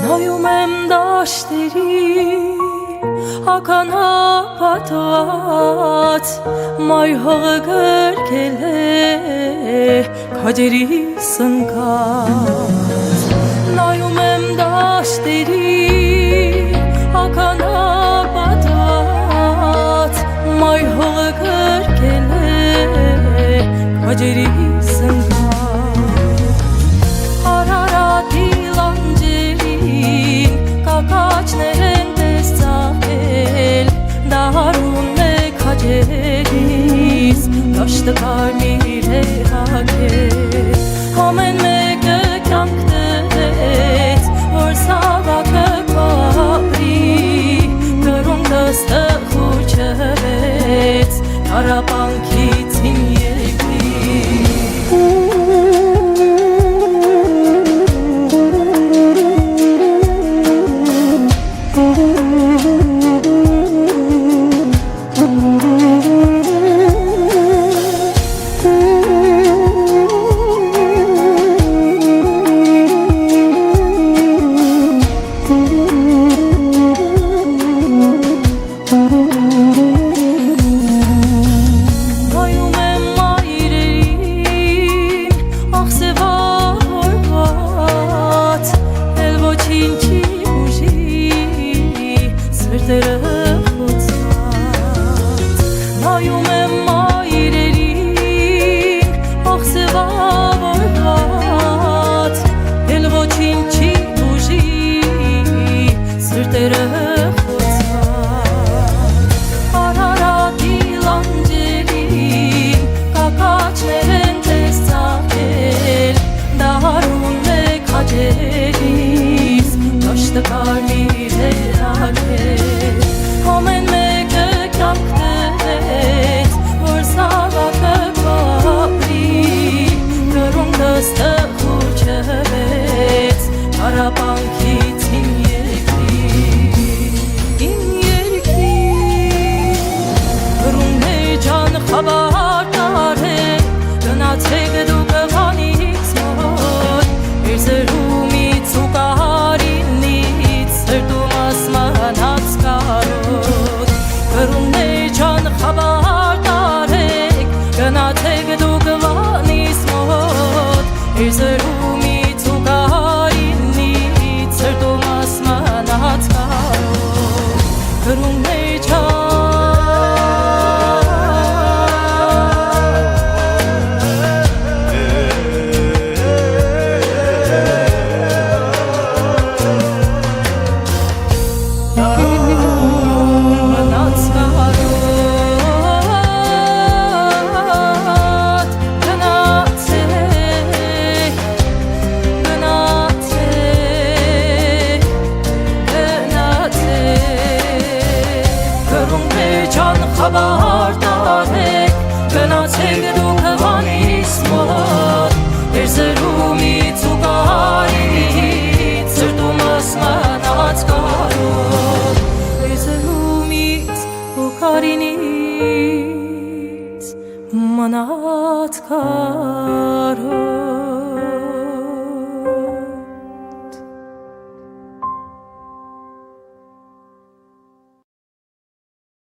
Նայում եմ դաշտերի ականապատված մայր հողը գրկել է քաջերիս ընկած Նայում եմ դաշտերի ականապատված մայր հողը գրկել է քաջերիս ընկած Կակաչներ են տեսցաղել, դահարում է քաջերիս, դաշտը կարմիր է հագել Ամեն մեկը կյանք տվեց, որ սավակը կապրի Կրունկս տխուչվեց, տարապանքից իմ երկրի Նայում եմ մայրերին, աղսևավորված Էլ ոչինչ չի ուժի, սրտերը խոցված Արարատի լանջերին, կակաչներ են տեսցաղել Դահարում է քաջերիս, դաշտը կարմիր է հագել Ամեն մեկը կյանք տվեց, որ սավակը կապրի Կրունկս տխուչվեց, տարապանքից իմ երկրի Կրունկներ ջան խաբար տարեք, գնացեք դուք վանից մոտ Իր զրումից ու կարինից, սրտում ասմանած կարոտ Կրունկներ ջան խաբար տարեք, գնացեք դուք վանից մոտ Իր զրումից ու կարինից, սրտում ասմանած կարոտ Կրունկներ ջան Խաբար տարեք, գնացեք դուք վանից մոտ Էր զրումից ու կարինից, սրտում ասմանած կարոտ Էր զրումից ու կարինից, մանած կարոտ